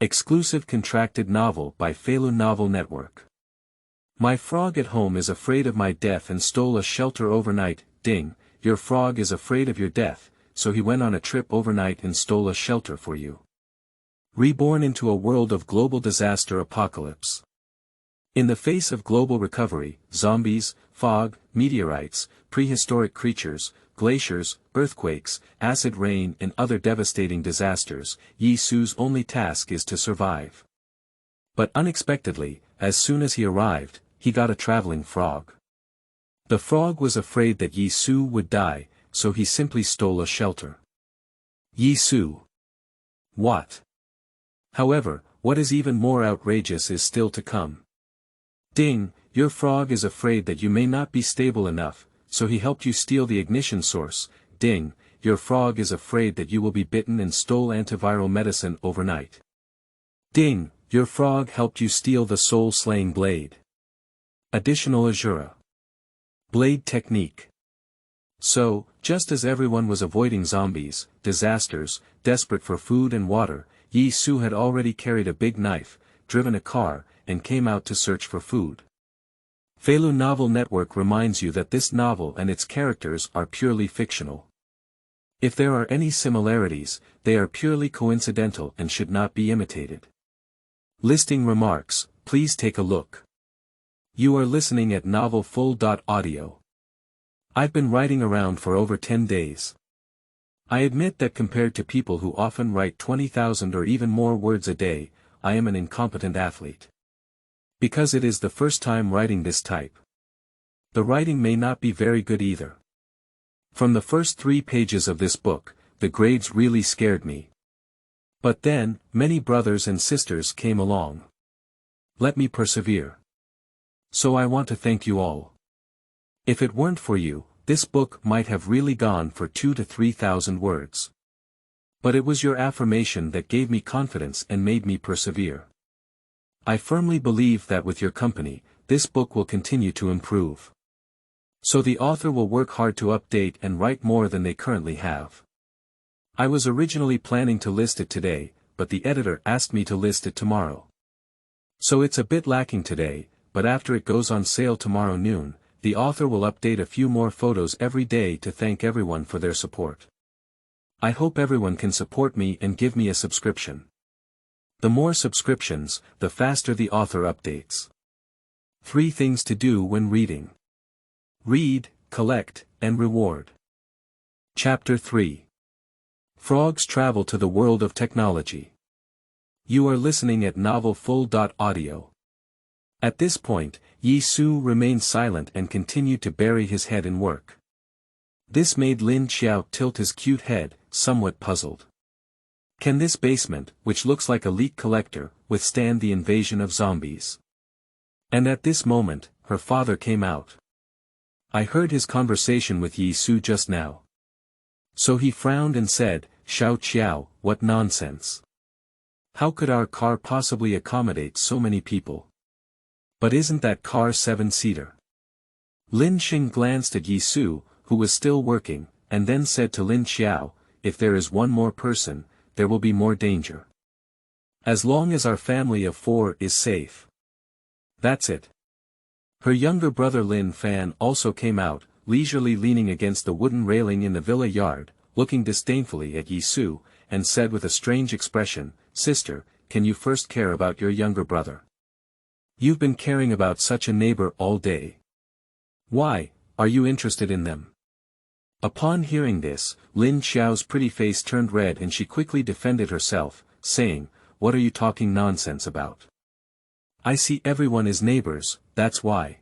Exclusive contracted novel by Feilu Novel Network. My frog at home is afraid of my death and stole a shelter overnight. Ding, your frog is afraid of your death, so he went on a trip overnight and stole a shelter for you. Reborn into a world of global disaster apocalypse. In the face of global recovery, zombies, fog, meteorites, prehistoric creatures, glaciers, earthquakes, acid rain and other devastating disasters, Yi Su's only task is to survive. But unexpectedly, as soon as he arrived, he got a traveling frog. The frog was afraid that Yi Su would die, so he simply stole a shelter. Yi Su. What? However, what is even more outrageous is still to come. Ding, your frog is afraid that you may not be stable enough, so he helped you steal the ignition source. Ding, your frog is afraid that you will be bitten and stole antiviral medicine overnight. Ding, your frog helped you steal the soul-slaying blade. Additional Asura. Blade technique. So, just as everyone was avoiding zombies, disasters, desperate for food and water, Yi Su had already carried a big knife, driven a car, and came out to search for food. Feilu Novel Network reminds you that this novel and its characters are purely fictional. If there are any similarities, they are purely coincidental and should not be imitated. Listing remarks, please take a look. You are listening at novelfull.audio. I've been writing around for over 10 days. I admit that compared to people who often write 20,000 or even more words a day, I am an incompetent athlete. Because it is the first time writing this type. The writing may not be very good either. From the first 3 pages of this book, the grades really scared me. But then, many brothers and sisters came along. Let me persevere. So I want to thank you all. If it weren't for you, this book might have really gone for 2,000 to 3,000 words. But it was your affirmation that gave me confidence and made me persevere. I firmly believe that with your company, this book will continue to improve. So the author will work hard to update and write more than they currently have. I was originally planning to list it today, but the editor asked me to list it tomorrow. So it's a bit lacking today, but after it goes on sale tomorrow noon, the author will update a few more photos every day to thank everyone for their support. I hope everyone can support me and give me a subscription. The more subscriptions, the faster the author updates. 3 things to do when reading. Read, collect, and reward. Chapter 3. Frogs travel to the world of technology. You are listening at novelfull.audio. At this point, Yi Su remained silent and continued to bury his head in work. This made Lin Qiao tilt his cute head, somewhat puzzled. Can this basement, which looks like a leak collector, withstand the invasion of zombies? And at this moment, her father came out. I heard his conversation with Yi Su just now. So he frowned and said, Xiao Qiao, what nonsense. How could our car possibly accommodate so many people? But isn't that car 7-seater? Lin Xing glanced at Yi Su, who was still working, and then said to Lin Qiao, if there is one more person, there will be more danger. As long as our family of 4 is safe. That's it. Her younger brother Lin Fan also came out, leisurely leaning against the wooden railing in the villa yard, looking disdainfully at Yi Su, and said with a strange expression, Sister, can you first care about your younger brother? You've been caring about such a neighbor all day. Why, are you interested in them? Upon hearing this, Lin Qiao's pretty face turned red and she quickly defended herself, saying, What are you talking nonsense about? I see everyone is neighbors, that's why.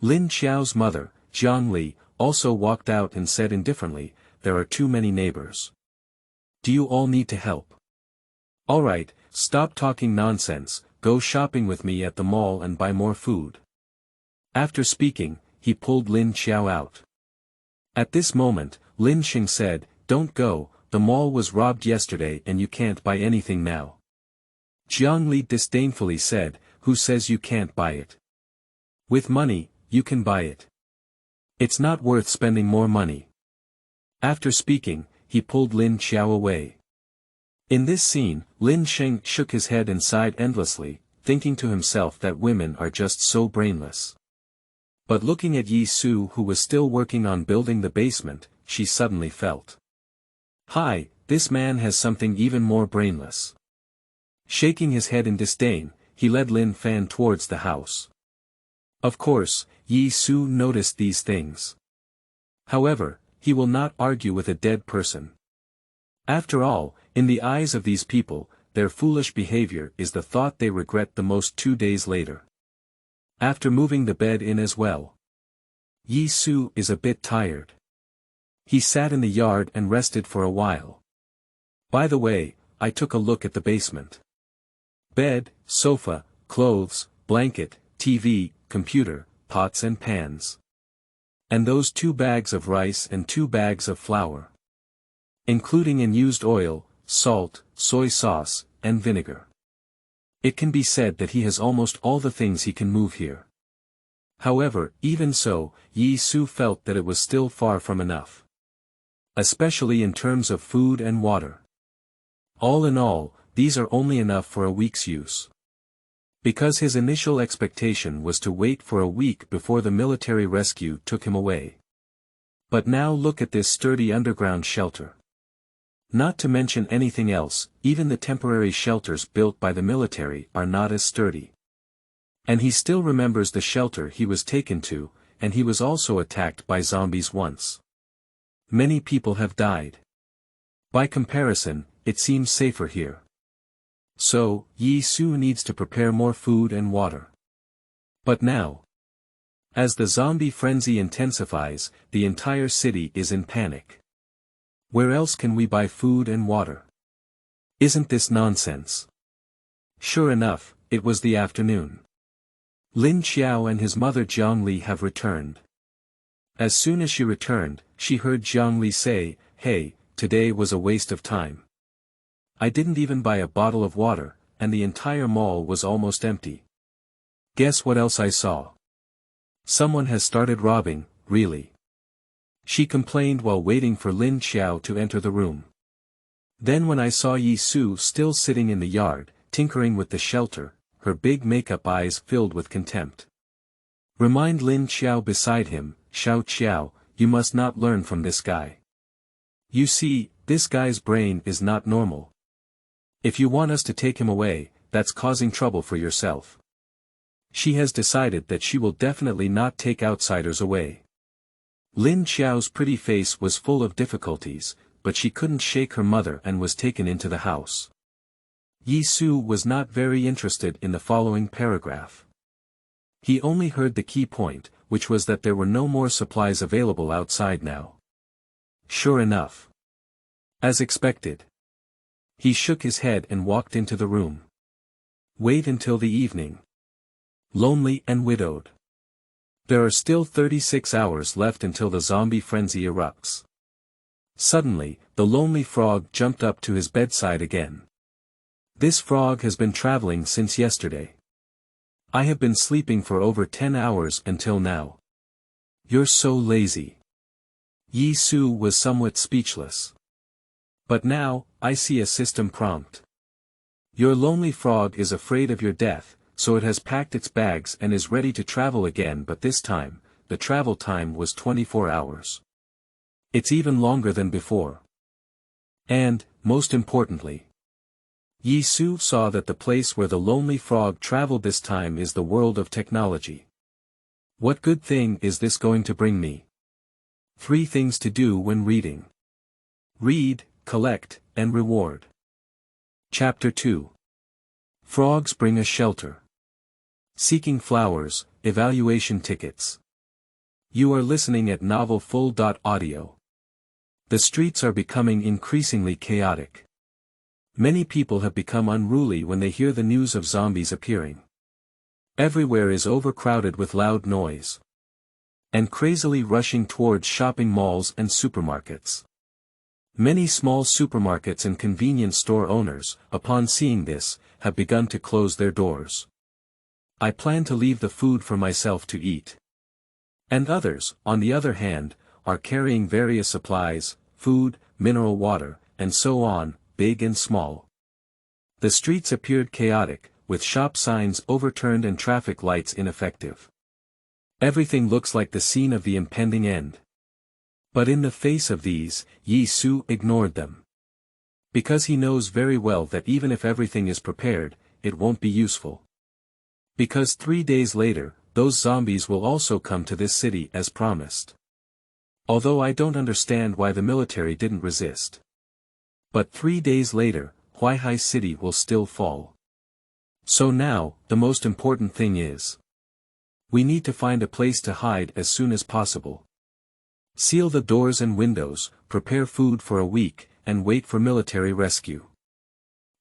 Lin Qiao's mother, Jiang Li, also walked out and said indifferently, There are too many neighbors. Do you all need to help? Alright, stop talking nonsense, go shopping with me at the mall and buy more food. After speaking, he pulled Lin Qiao out. At this moment, Lin Xing said, Don't go, the mall was robbed yesterday and you can't buy anything now. Jiang Li disdainfully said, Who says you can't buy it? With money, you can buy it. It's not worth spending more money. After speaking, he pulled Lin Qiao away. In this scene, Lin Qiao shook his head and sighed endlessly, thinking to himself that women are just so brainless. But looking at Yi Su, who was still working on building the basement, she suddenly felt. Hi, this man has something even more brainless. Shaking his head in disdain, he led Lin Fan towards the house. Of course, Yi Su noticed these things. However, he will not argue with a dead person. After all, in the eyes of these people, their foolish behavior is the thought they regret the most 2 days later. After moving the bed in as well, Yi Su is a bit tired. He sat in the yard and rested for a while. By the way, I took a look at the basement. Bed, sofa, clothes, blanket, TV, computer, pots and pans. And those 2 bags of rice and 2 bags of flour. Including unused oil, salt, soy sauce, and vinegar. It can be said that he has almost all the things he can move here. However, even so, Yi Su felt that it was still far from enough. Especially in terms of food and water. All in all, these are only enough for a week's use. Because his initial expectation was to wait for a week before the military rescue took him away. But now look at this sturdy underground shelter. Not to mention anything else, even the temporary shelters built by the military are not as sturdy. And he still remembers the shelter he was taken to, and he was also attacked by zombies once. Many people have died. By comparison, it seems safer here. So, Yi Su needs to prepare more food and water. But now, as the zombie frenzy intensifies, the entire city is in panic. Where else can we buy food and water? Isn't this nonsense? Sure enough, it was the afternoon. Lin Qiao and his mother Jiangli have returned. As soon as she returned, she heard Jiangli say, "Hey, today was a waste of time. I didn't even buy a bottle of water, and the entire mall was almost empty. Guess what else I saw? Someone has started robbing, really." She complained while waiting for Lin Qiao to enter the room. Then when I saw Yi Su still sitting in the yard, tinkering with the shelter, her big makeup eyes filled with contempt. Remind Lin Qiao beside him, "Xiao Qiao, you must not learn from this guy. You see, this guy's brain is not normal. If you want us to take him away, that's causing trouble for yourself." She has decided that she will definitely not take outsiders away. Lin Qiao's pretty face was full of difficulties, but she couldn't shake her mother and was taken into the house. Yi Su was not very interested in the following paragraph. He only heard the key point, which was that there were no more supplies available outside now. Sure enough. As expected. He shook his head and walked into the room. Wait until the evening. Lonely and widowed. There are still 36 hours left until the zombie frenzy erupts. Suddenly, the lonely frog jumped up to his bedside again. This frog has been traveling since yesterday. I have been sleeping for over 10 hours until now. You're so lazy. Yi Su was somewhat speechless. But now, I see a system prompt. Your lonely frog is afraid of your death, so it has packed its bags and is ready to travel again, but this time, the travel time was 24 hours. It's even longer than before. And, most importantly, Yi Su saw that the place where the lonely frog traveled this time is the world of technology. What good thing is this going to bring me? 3 things to do when reading. Read, collect, and reward. Chapter 2. Frogs bring a shelter. Seeking flowers, evaluation tickets. You are listening at novelfull.audio. The streets are becoming increasingly chaotic. Many people have become unruly when they hear the news of zombies appearing. Everywhere is overcrowded with loud noise. And crazily rushing towards shopping malls and supermarkets. Many small supermarkets and convenience store owners, upon seeing this, have begun to close their doors. I plan to leave the food for myself to eat. And others, on the other hand, are carrying various supplies, food, mineral water, and so on, big and small. The streets appeared chaotic, with shop signs overturned and traffic lights ineffective. Everything looks like the scene of the impending end. But in the face of these, Yi Su ignored them. Because he knows very well that even if everything is prepared, it won't be useful. Because 3 days later, those zombies will also come to this city as promised. Although I don't understand why the military didn't resist. But 3 days later, Huaihai City will still fall. So now, the most important thing is, we need to find a place to hide as soon as possible. Seal the doors and windows, prepare food for a week, and wait for military rescue.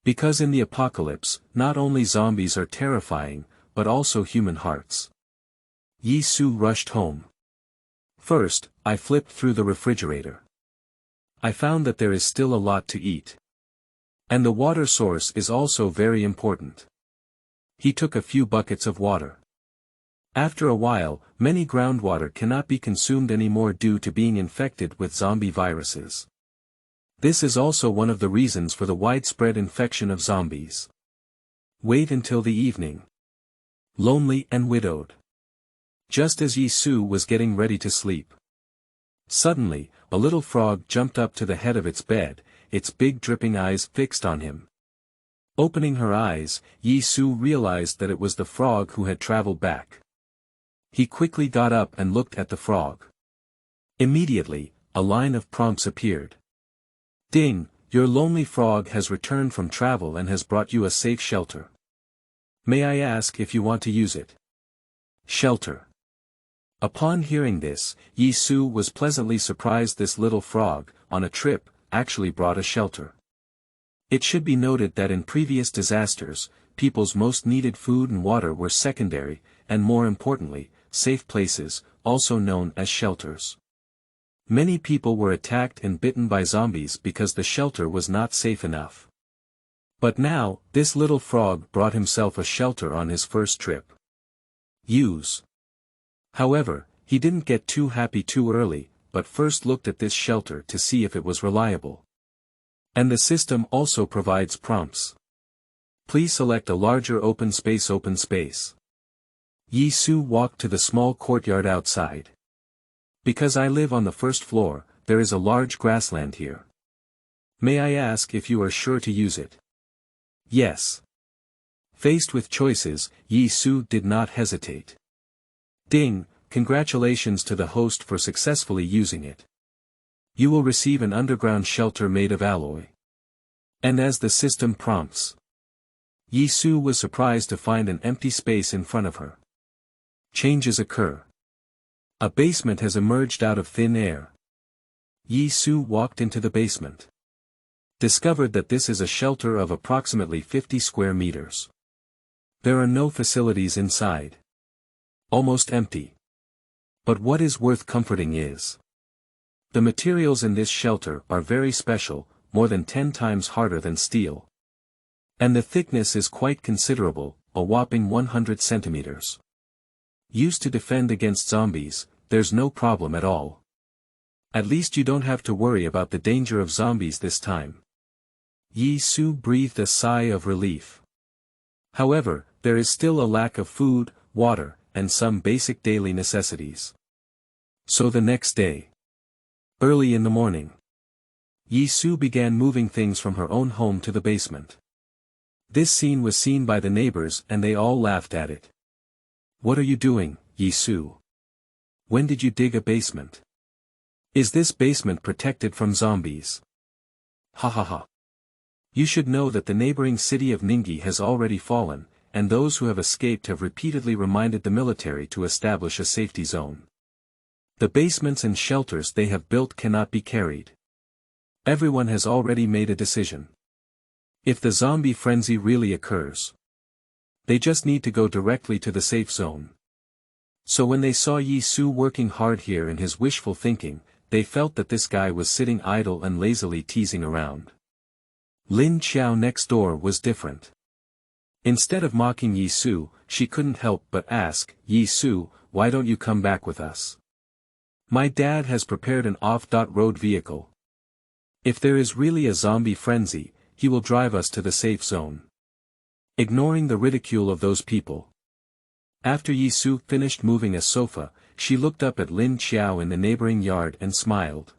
Because in the apocalypse, not only zombies are terrifying, but also human hearts. Yi Su rushed home. First, I flipped through the refrigerator. I found that there is still a lot to eat. And the water source is also very important. He took a few buckets of water. After a while, many groundwater cannot be consumed anymore due to being infected with zombie viruses. This is also one of the reasons for the widespread infection of zombies. Wait until the evening. Lonely and widowed. Just as Yi Su was getting ready to sleep. Suddenly, a little frog jumped up to the head of its bed, its big dripping eyes fixed on him. Opening her eyes, Yi Su realized that it was the frog who had traveled back. He quickly got up and looked at the frog. Immediately, a line of prompts appeared. Ding, your lonely frog has returned from travel and has brought you a safe shelter. May I ask if you want to use it? Shelter. Upon hearing this, Yi Su was pleasantly surprised this little frog, on a trip, actually brought a shelter. It should be noted that in previous disasters, people's most needed food and water were secondary, and more importantly, safe places, also known as shelters. Many people were attacked and bitten by zombies because the shelter was not safe enough. But now, this little frog brought himself a shelter on his first trip. Use. However, he didn't get too happy too early, but first looked at this shelter to see if it was reliable. And the system also provides prompts. Please select a larger open space. Yi Su walked to the small courtyard outside. Because I live on the first floor, there is a large grassland here. May I ask if you are sure to use it? Yes. Faced with choices, Yi Su did not hesitate. Ding, congratulations to the host for successfully using it. You will receive an underground shelter made of alloy. And as the system prompts, Yi Su was surprised to find an empty space in front of her. Changes occur. A basement has emerged out of thin air. Yi Su walked into the basement. Discovered that this is a shelter of approximately 50 square meters. There are no facilities inside. Almost empty. But what is worth comforting is, the materials in this shelter are very special, more than 10 times harder than steel. And the thickness is quite considerable, a whopping 100 centimeters. Used to defend against zombies, there's no problem at all. At least you don't have to worry about the danger of zombies this time. Yi Su breathed a sigh of relief. However, there is still a lack of food, water, and some basic daily necessities. So the next day, early in the morning, Yi Su began moving things from her own home to the basement. This scene was seen by the neighbors and they all laughed at it. What are you doing, Yi Su? When did you dig a basement? Is this basement protected from zombies? Ha ha ha. You should know that the neighboring city of Ningyi has already fallen, and those who have escaped have repeatedly reminded the military to establish a safety zone. The basements and shelters they have built cannot be carried. Everyone has already made a decision. If the zombie frenzy really occurs, they just need to go directly to the safe zone. So when they saw Yi Su working hard here in his wishful thinking, they felt that this guy was sitting idle and lazily teasing around. Lin Qiao next door was different. Instead of mocking Yi Su, she couldn't help but ask, Yi Su, why don't you come back with us? My dad has prepared an off-road vehicle. If there is really a zombie frenzy, he will drive us to the safe zone. Ignoring the ridicule of those people. After Yisu finished moving a sofa, she looked up at Lin Qiao in the neighboring yard and smiled.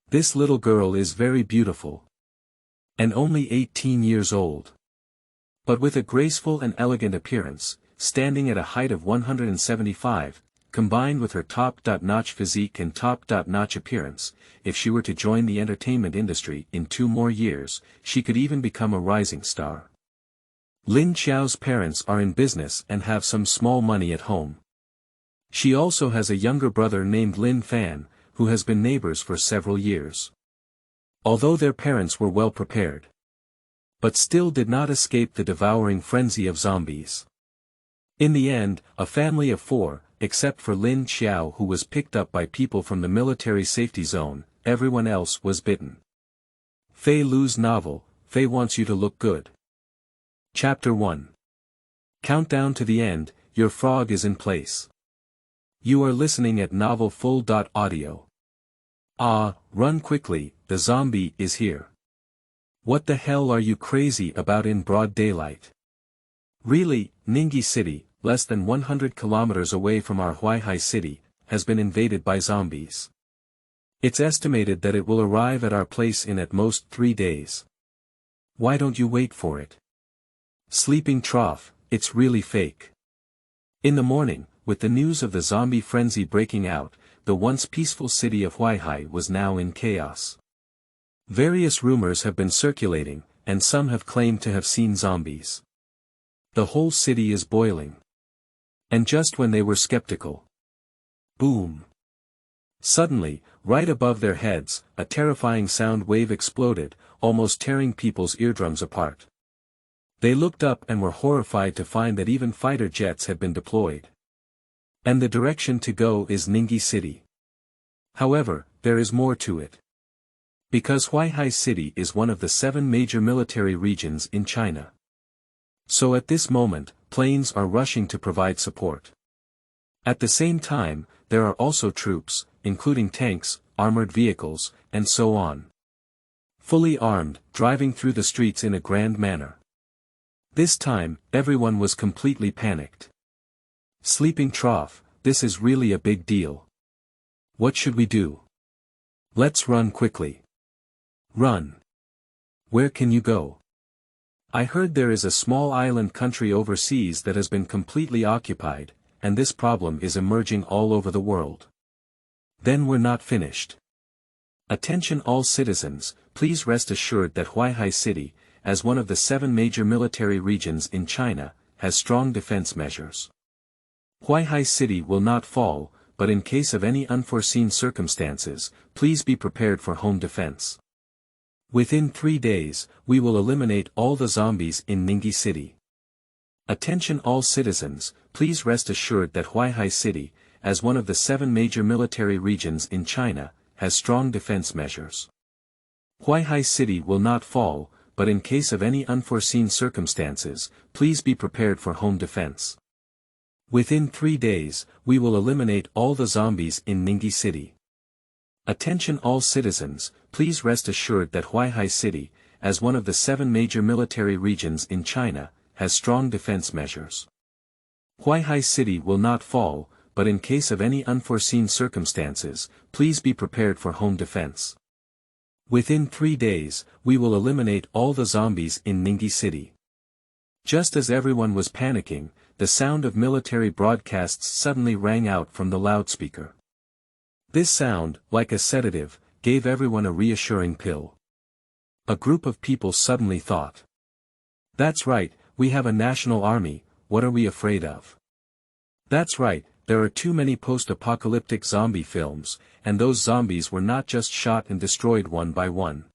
This little girl is very beautiful. And only 18 years old. But with a graceful and elegant appearance, standing at a height of 175, combined with her top-notch physique and top-notch appearance, if she were to join the entertainment industry in 2 more years, she could even become a rising star. Lin Qiao's parents are in business and have some small money at home. She also has a younger brother named Lin Fan, who has been neighbors for several years. Although their parents were well prepared, but still did not escape the devouring frenzy of zombies. In the end, a family of 4, except for Lin Qiao who was picked up by people from the military safety zone, everyone else was bitten. Feilu's novel, Fei Wants You to Look Good. Chapter 1. Countdown to the end, your frog is in place. You are listening at novelfull.audio. Ah, run quickly, the zombie is here. What the hell are you crazy about in broad daylight? Really, Ningyi City, less than 100 kilometers away from our Huaihai city, has been invaded by zombies. It's estimated that it will arrive at our place in at most 3 days. Why don't you wait for it? Sleeping trough, it's really fake. In the morning, with the news of the zombie frenzy breaking out, the once peaceful city of Huaihai was now in chaos. Various rumors have been circulating, and some have claimed to have seen zombies. The whole city is boiling. And just when they were skeptical. Boom! Suddenly, right above their heads, a terrifying sound wave exploded, almost tearing people's eardrums apart. They looked up and were horrified to find that even fighter jets had been deployed. And the direction to go is Ningyi City. However, there is more to it. Because Huaihai City is one of the 7 major military regions in China. So at this moment, planes are rushing to provide support. At the same time, there are also troops, including tanks, armored vehicles, and so on. Fully armed, driving through the streets in a grand manner. This time, everyone was completely panicked. Sleeping trough, this is really a big deal. What should we do? Let's run quickly. Run. Where can you go? I heard there is a small island country overseas that has been completely occupied, and this problem is emerging all over the world. Then we're not finished. Attention all citizens, please rest assured that Huaihai City, as one of the 7 major military regions in China, has strong defense measures. Huaihai City will not fall, but in case of any unforeseen circumstances, please be prepared for home defense. Within 3 days, we will eliminate all the zombies in Ningyi City. Attention all citizens, please rest assured that Huaihai City, as one of the 7 major military regions in China, has strong defense measures. Huaihai City will not fall, but in case of any unforeseen circumstances, please be prepared for home defense. Within 3 days, we will eliminate all the zombies in Ningyi City. Attention all citizens, please rest assured that Huaihai City, as one of the 7 major military regions in China, has strong defense measures. Huaihai City will not fall, but in case of any unforeseen circumstances, please be prepared for home defense. Within 3 days, we will eliminate all the zombies in Ningyi City. Just as everyone was panicking, the sound of military broadcasts suddenly rang out from the loudspeaker. This sound, like a sedative, gave everyone a reassuring pill. A group of people suddenly thought. That's right, we have a national army, what are we afraid of? That's right, there are too many post-apocalyptic zombie films, and those zombies were not just shot and destroyed one by one.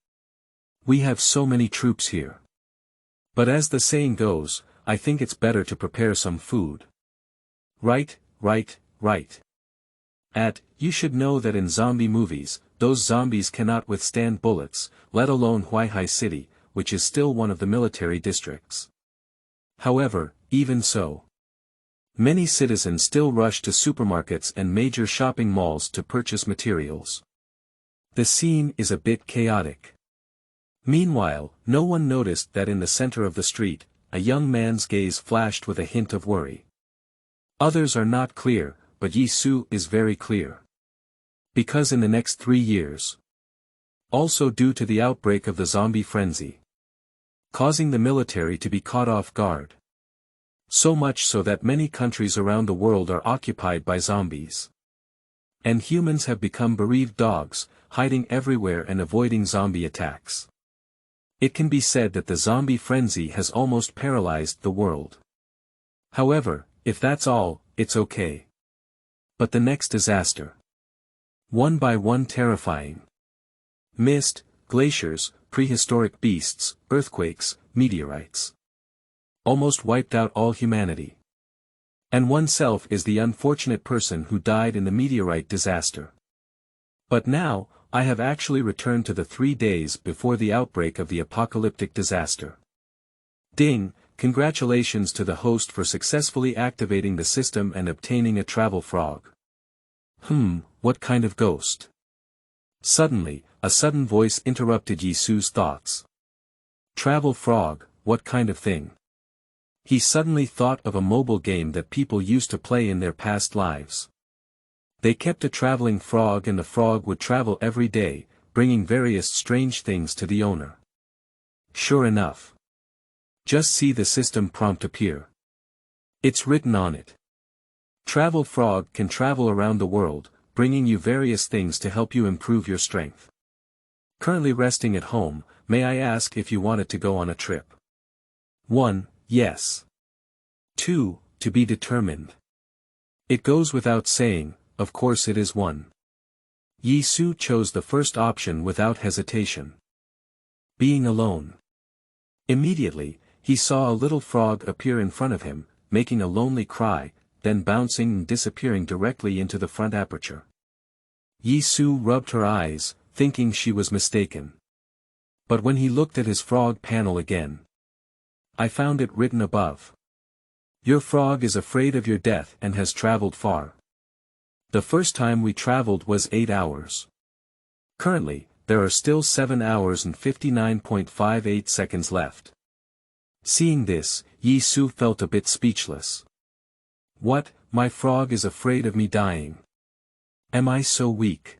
We have so many troops here. But as the saying goes, I think it's better to prepare some food. Right. You should know that in zombie movies, those zombies cannot withstand bullets, let alone Huaihai City, which is still one of the military districts. However, even so, many citizens still rush to supermarkets and major shopping malls to purchase materials. The scene is a bit chaotic. Meanwhile, no one noticed that in the center of the street, a young man's gaze flashed with a hint of worry. Others are not clear, but Yi Su is very clear. Because in the next 3 years, also due to the outbreak of the zombie frenzy, causing the military to be caught off guard. So much so that many countries around the world are occupied by zombies. And humans have become bereaved dogs, hiding everywhere and avoiding zombie attacks. It can be said that the zombie frenzy has almost paralyzed the world. However, if that's all, it's okay. But the next disaster. One by one terrifying. Mist, glaciers, prehistoric beasts, earthquakes, meteorites. Almost wiped out all humanity. And oneself is the unfortunate person who died in the meteorite disaster. But now, I have actually returned to the 3 days before the outbreak of the apocalyptic disaster. Ding, congratulations to the host for successfully activating the system and obtaining a travel frog. What kind of ghost? Suddenly, a sudden voice interrupted Yi Su's thoughts. Travel frog, what kind of thing? He suddenly thought of a mobile game that people used to play in their past lives. They kept a traveling frog and the frog would travel every day, bringing various strange things to the owner. Sure enough. Just see the system prompt appear. It's written on it. Travel frog can travel around the world, bringing you various things to help you improve your strength. Currently resting at home, may I ask if you wanted to go on a trip? 1. Yes. 2. To be determined. It goes without saying, of course it is 1. Yi Su chose the first option without hesitation. Being alone. Immediately, he saw a little frog appear in front of him, making a lonely cry, then bouncing and disappearing directly into the front aperture. Yi Su rubbed her eyes, thinking she was mistaken. But when he looked at his frog panel again, I found it written above. Your frog is afraid of your death and has traveled far. The first time we traveled was 8 hours. Currently, there are still 7 hours and 59.58 seconds left. Seeing this, Yi Su felt a bit speechless. What, my frog is afraid of me dying? Am I so weak?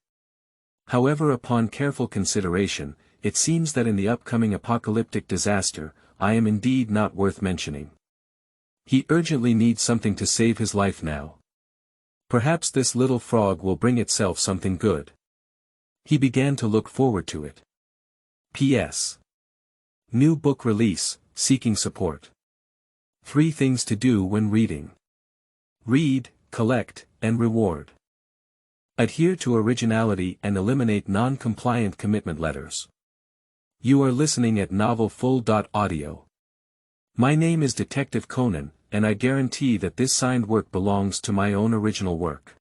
However, upon careful consideration, it seems that in the upcoming apocalyptic disaster, I am indeed not worth mentioning. He urgently needs something to save his life now. Perhaps this little frog will bring itself something good. He began to look forward to it. P.S. New book release, seeking support. 3 things to do when reading. Read, collect, and reward. Adhere to originality and eliminate non-compliant commitment letters. You are listening at novelfull.audio. My name is Detective Conan, and I guarantee that this signed work belongs to my own original work.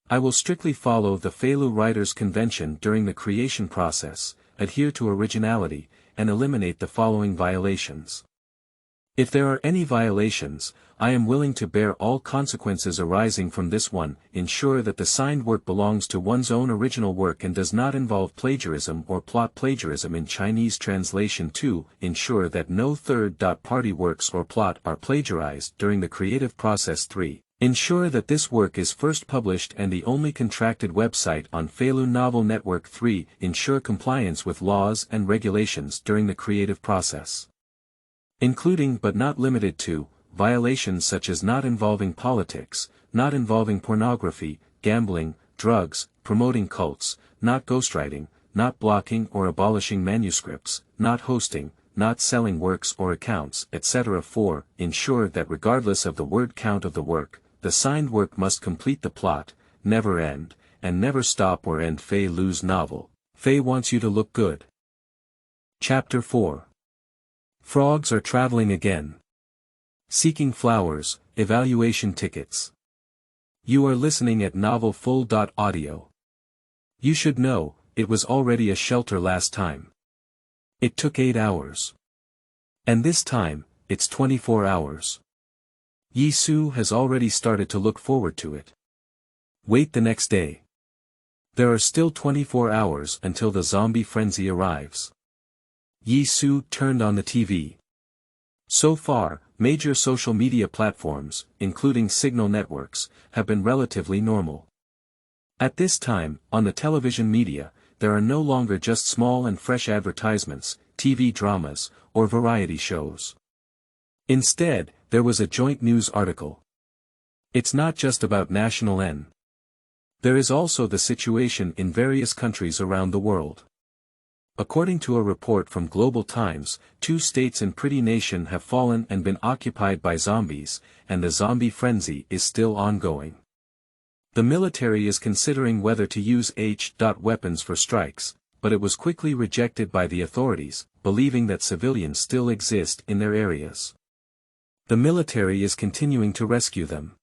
I will strictly follow the Feilu Writers' Convention during the creation process, adhere to originality, and eliminate the following violations. If there are any violations, I am willing to bear all consequences arising from this one. Ensure that the signed work belongs to one's own original work and does not involve plagiarism or plot plagiarism in Chinese translation. 2. Ensure that no third-party works or plot are plagiarized during the creative process. 3. Ensure that this work is first published and the only contracted website on Feilu Novel Network. 3. Ensure compliance with laws and regulations during the creative process, including but not limited to violations such as not involving politics, not involving pornography, gambling, drugs, promoting cults, not ghostwriting, not blocking or abolishing manuscripts, not hosting, not selling works or accounts, etc. 4. Ensure that regardless of the word count of the work, the signed work must complete the plot, never end, and never stop or end Feilu's novel. Fei wants you to look good. Chapter 4. Frogs are traveling again. Seeking flowers, evaluation tickets. You are listening at novelfull.audio. You should know, it was already a shelter last time. It took 8 hours. And this time, it's 24 hours. Yi Su has already started to look forward to it. Wait the next day. There are still 24 hours until the zombie frenzy arrives. Yi Su turned on the TV. So far, major social media platforms, including signal networks, have been relatively normal. At this time, on the television media, there are no longer just small and fresh advertisements, TV dramas, or variety shows. Instead, there was a joint news article. It's not just about national N. There is also the situation in various countries around the world. According to a report from Global Times, 2 states in Pretty Nation have fallen and been occupied by zombies, and the zombie frenzy is still ongoing. The military is considering whether to use weapons for strikes, but it was quickly rejected by the authorities, believing that civilians still exist in their areas. The military is continuing to rescue them.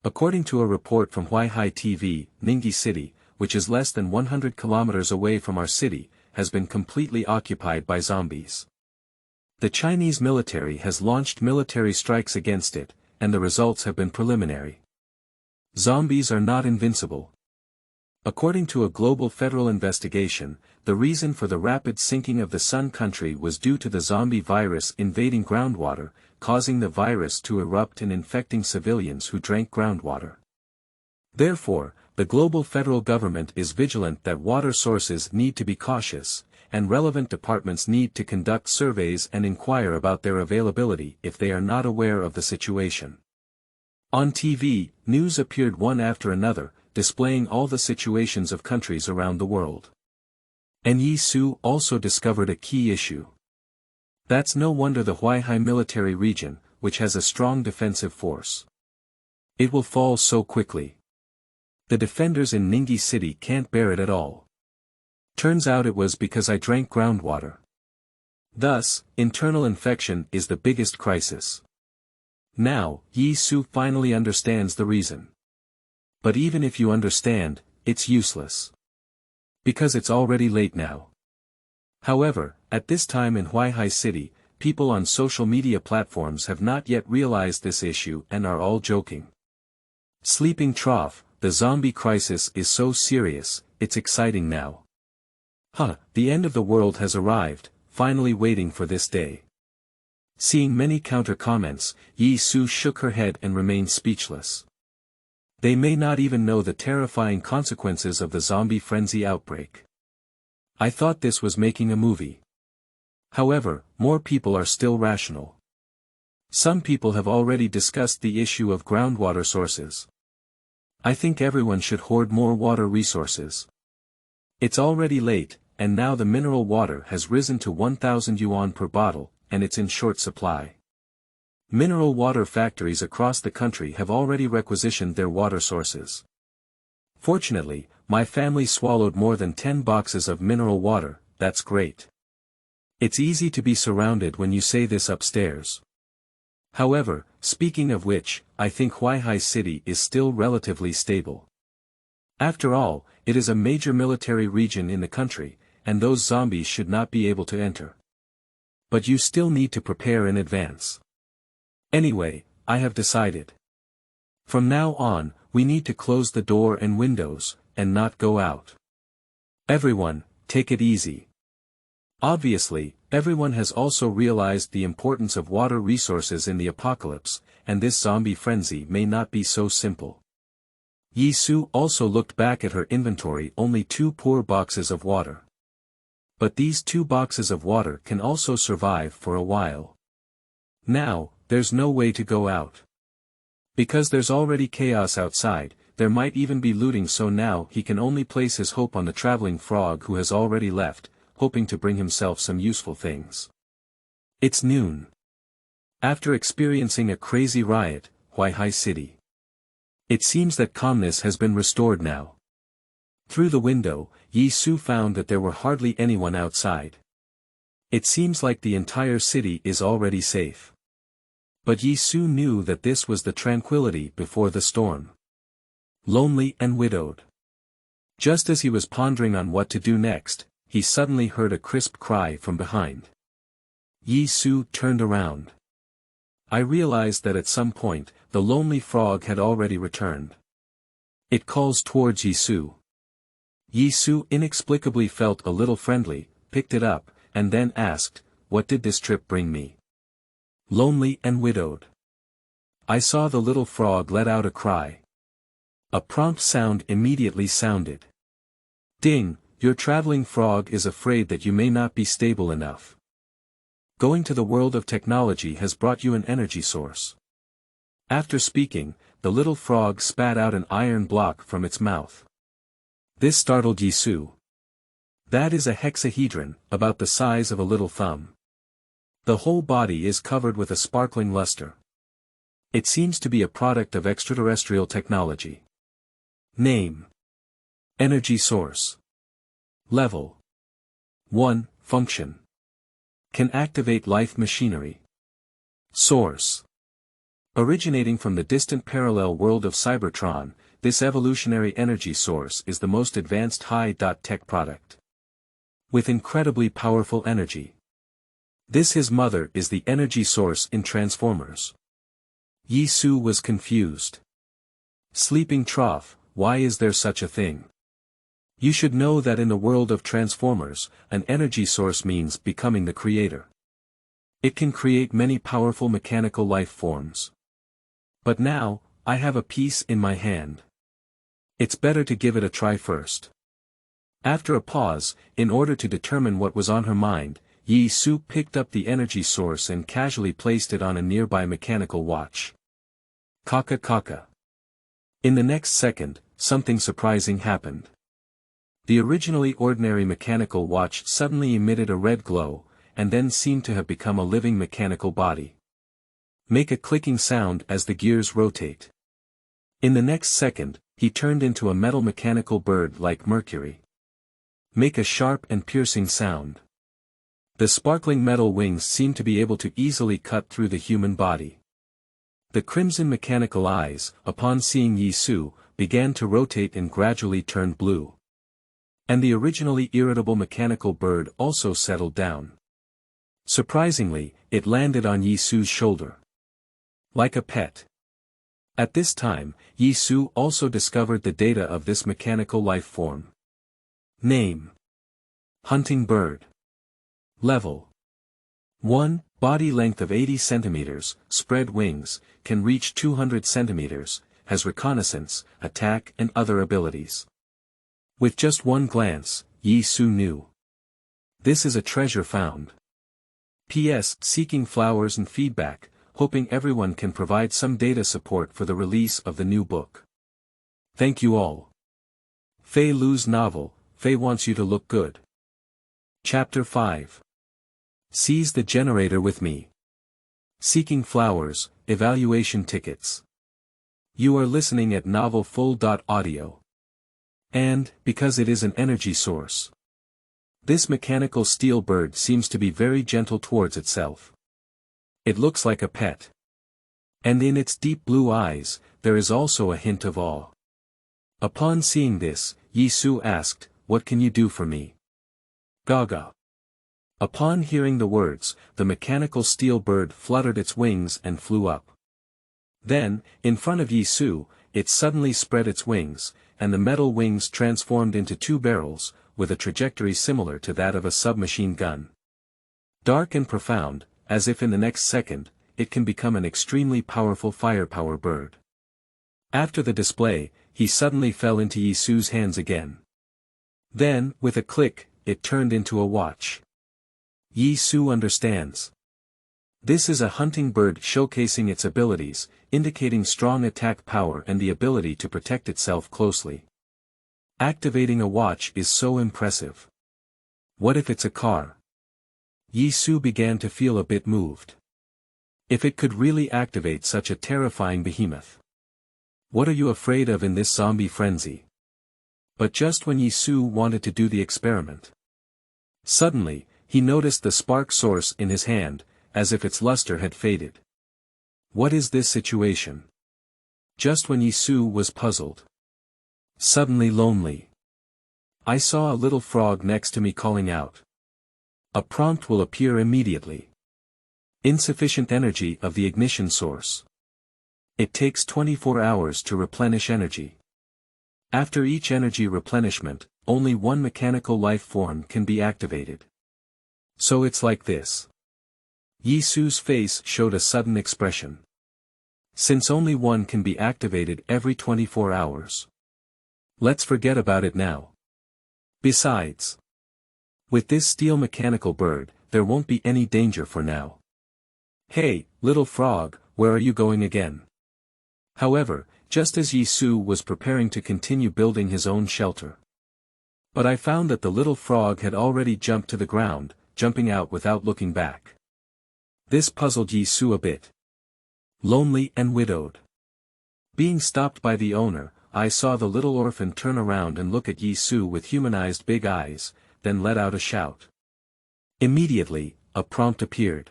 According to a report from Huaihai TV, Ningyi City, which is less than 100 kilometers away from our city, has been completely occupied by zombies. The Chinese military has launched military strikes against it, and the results have been preliminary. Zombies are not invincible. According to a global federal investigation, the reason for the rapid sinking of the Sun country was due to the zombie virus invading groundwater, causing the virus to erupt and infecting civilians who drank groundwater. Therefore, the global federal government is vigilant that water sources need to be cautious, and relevant departments need to conduct surveys and inquire about their availability if they are not aware of the situation. On TV, news appeared one after another, displaying all the situations of countries around the world. And Yi Su also discovered a key issue. That's no wonder the Huaihai military region, which has a strong defensive force. It will fall so quickly. The defenders in Ningyi City can't bear it at all. Turns out it was because I drank groundwater. Thus, internal infection is the biggest crisis. Now, Yi Su finally understands the reason. But even if you understand, it's useless. Because it's already late now. However, at this time in Huaihai City, people on social media platforms have not yet realized this issue and are all joking. Sleeping trough, the zombie crisis is so serious, it's exciting now. The end of the world has arrived, finally waiting for this day. Seeing many counter-comments, Yi Su shook her head and remained speechless. They may not even know the terrifying consequences of the zombie frenzy outbreak. I thought this was making a movie. However, more people are still rational. Some people have already discussed the issue of groundwater sources. I think everyone should hoard more water resources. It's already late, and now the mineral water has risen to 1,000 yuan per bottle, and it's in short supply. Mineral water factories across the country have already requisitioned their water sources. Fortunately, my family swallowed more than 10 boxes of mineral water, that's great. It's easy to be surrounded when you say this upstairs. However, speaking of which, I think Huaihai City is still relatively stable. After all, it is a major military region in the country, and those zombies should not be able to enter. But you still need to prepare in advance. Anyway, I have decided. From now on, we need to close the door and windows, and not go out. Everyone, take it easy. Obviously, everyone has also realized the importance of water resources in the apocalypse, and this zombie frenzy may not be so simple. Yi Su also looked back at her inventory, only 2 poor boxes of water. But these 2 boxes of water can also survive for a while. Now, there's no way to go out. Because there's already chaos outside, there might even be looting, so now he can only place his hope on the traveling frog who has already left, hoping to bring himself some useful things. It's noon. After experiencing a crazy riot, Huaihai City. It seems that calmness has been restored now. Through the window, Yi Su found that there were hardly anyone outside. It seems like the entire city is already safe. But Yi Su knew that this was the tranquility before the storm. Lonely and widowed. Just as he was pondering on what to do next, he suddenly heard a crisp cry from behind. Yi Su turned around. I realized that at some point, the lonely frog had already returned. It calls towards Yi Su. Yi Su inexplicably felt a little friendly, picked it up, and then asked, "What did this trip bring me?" "Lonely and widowed." I saw the little frog let out a cry. A prompt sound immediately sounded. "Ding, your traveling frog is afraid that you may not be stable enough. Going to the world of technology has brought you an energy source." After speaking, the little frog spat out an iron block from its mouth. This startled Yisu. That is a hexahedron, about the size of a little thumb. The whole body is covered with a sparkling luster. It seems to be a product of extraterrestrial technology. Name. Energy source. Level 1, function. Can activate life machinery. Source. Originating from the distant parallel world of Cybertron, this evolutionary energy source is the most advanced high-tech product. With incredibly powerful energy. This his mother is the energy source in Transformers. Yisu was confused. Sleeping trough, why is there such a thing? You should know that in the world of Transformers, an energy source means becoming the creator. It can create many powerful mechanical life forms. But now, I have a piece in my hand. It's better to give it a try first. After a pause, in order to determine what was on her mind, Yi-Su picked up the energy source and casually placed it on a nearby mechanical watch. Kaka kaka. In the next second, something surprising happened. The originally ordinary mechanical watch suddenly emitted a red glow, and then seemed to have become a living mechanical body. Make a clicking sound as the gears rotate. In the next second, he turned into a metal mechanical bird like Mercury. Make a sharp and piercing sound. The sparkling metal wings seemed to be able to easily cut through the human body. The crimson mechanical eyes, upon seeing Yi-Su, began to rotate and gradually turned blue. And the originally irritable mechanical bird also settled down. Surprisingly, it landed on Yi-Su's shoulder. Like a pet. At this time, Yi-Su also discovered the data of this mechanical life form. Name. Hunting bird. Level 1, body length of 80 centimeters, spread wings, can reach 200 centimeters, has reconnaissance, attack and other abilities. With just one glance, Yi-Su knew. This is a treasure found. P.S. Seeking flowers and feedback, hoping everyone can provide some data support for the release of the new book. Thank you all. Feilu's novel, Fei Wants You to Look Good. Chapter 5. Seize the generator with me. Seeking flowers, evaluation tickets. You are listening at novelfull.audio. And, because it is an energy source. This mechanical steel bird seems to be very gentle towards itself. It looks like a pet. And in its deep blue eyes, there is also a hint of awe. Upon seeing this, Yi-Su asked, "What can you do for me?" Gaga. Upon hearing the words, the mechanical steel bird fluttered its wings and flew up. Then, in front of Yi-Su, it suddenly spread its wings, and the metal wings transformed into two barrels, with a trajectory similar to that of a submachine gun. Dark and profound, as if in the next second, it can become an extremely powerful firepower bird. After the display, he suddenly fell into Yi-Su's hands again. Then, with a click, it turned into a watch. Yi-Su understands. This is a hunting bird showcasing its abilities, indicating strong attack power and the ability to protect itself closely. Activating a watch is so impressive. What if it's a car? Yi-Su began to feel a bit moved. If it could really activate such a terrifying behemoth. What are you afraid of in this zombie frenzy? But just when Yi-Su wanted to do the experiment. Suddenly, he noticed the spark source in his hand, as if its luster had faded. What is this situation? Just when Yi-Su was puzzled. Suddenly lonely. I saw a little frog next to me calling out. A prompt will appear immediately. Insufficient energy of the ignition source. It takes 24 hours to replenish energy. After each energy replenishment, only one mechanical life form can be activated. So it's like this. Yi Su's face showed a sudden expression. Since only one can be activated every 24 hours. Let's forget about it now. Besides, with this steel mechanical bird, there won't be any danger for now. Hey, little frog, where are you going again? However, just as Yi Su was preparing to continue building his own shelter. But I found that the little frog had already jumped to the ground, jumping out without looking back. This puzzled Yi Su a bit. Lonely and widowed. Being stopped by the owner, I saw the little orphan turn around and look at Yi Su with humanized big eyes, then let out a shout. Immediately, a prompt appeared.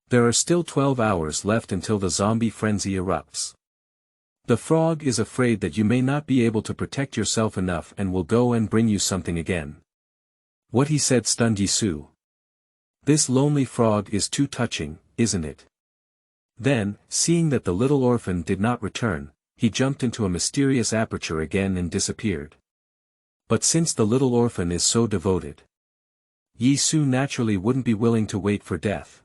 There are still 12 hours left until the zombie frenzy erupts. The frog is afraid that you may not be able to protect yourself enough and will go and bring you something again. What he said stunned Yi Su. This lonely frog is too touching, isn't it? Then, seeing that the little orphan did not return, he jumped into a mysterious aperture again and disappeared. But since the little orphan is so devoted, Yi Su naturally wouldn't be willing to wait for death.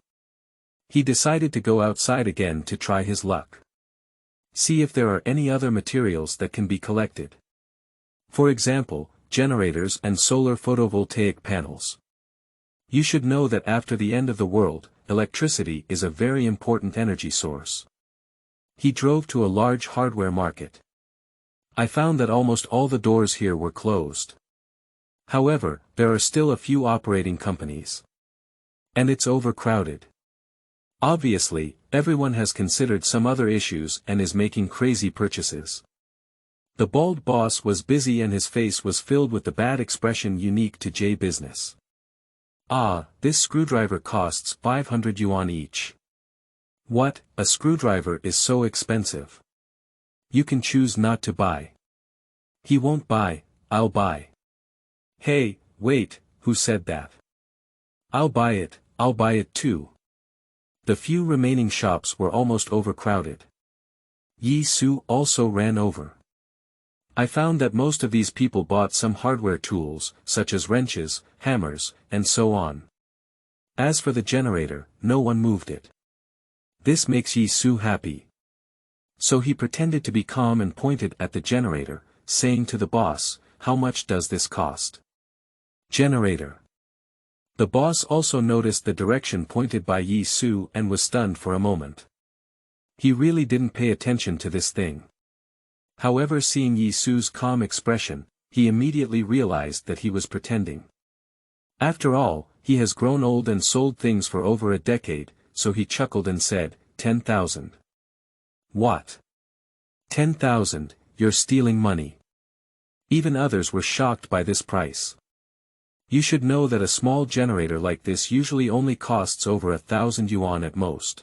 He decided to go outside again to try his luck. See if there are any other materials that can be collected. For example, generators and solar photovoltaic panels. You should know that after the end of the world, electricity is a very important energy source. He drove to a large hardware market. I found that almost all the doors here were closed. However, there are still a few operating companies. And it's overcrowded. Obviously, everyone has considered some other issues and is making crazy purchases. The bald boss was busy and his face was filled with the bad expression unique to J business. Ah, this screwdriver costs 500 yuan each. What, a screwdriver is so expensive. You can choose not to buy. He won't buy, I'll buy. Hey, wait, who said that? I'll buy it too. The few remaining shops were almost overcrowded. Yi Su also ran over. I found that most of these people bought some hardware tools, such as wrenches, hammers, and so on. As for the generator, no one moved it. This makes Yi Su happy. So he pretended to be calm and pointed at the generator, saying to the boss, "How much does this cost?" Generator. The boss also noticed the direction pointed by Yi Su and was stunned for a moment. He really didn't pay attention to this thing. However, seeing Yi Su's calm expression, he immediately realized that he was pretending. After all, he has grown old and sold things for over a decade, so he chuckled and said, 10,000. What? 10,000, you're stealing money. Even others were shocked by this price. You should know that a small generator like this usually only costs over 1,000 yuan at most.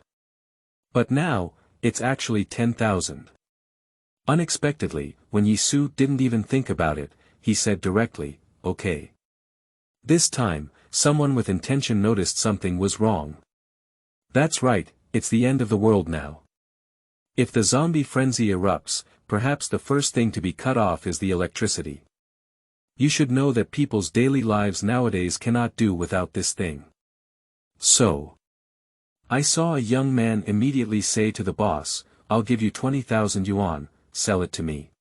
But now, it's actually 10,000. Unexpectedly, when Yi Su didn't even think about it, he said directly, "Okay." This time, someone with intention noticed something was wrong. That's right, it's the end of the world now. If the zombie frenzy erupts, perhaps the first thing to be cut off is the electricity. You should know that people's daily lives nowadays cannot do without this thing. So, I saw a young man immediately say to the boss, "I'll give you 20,000 yuan, sell it to me."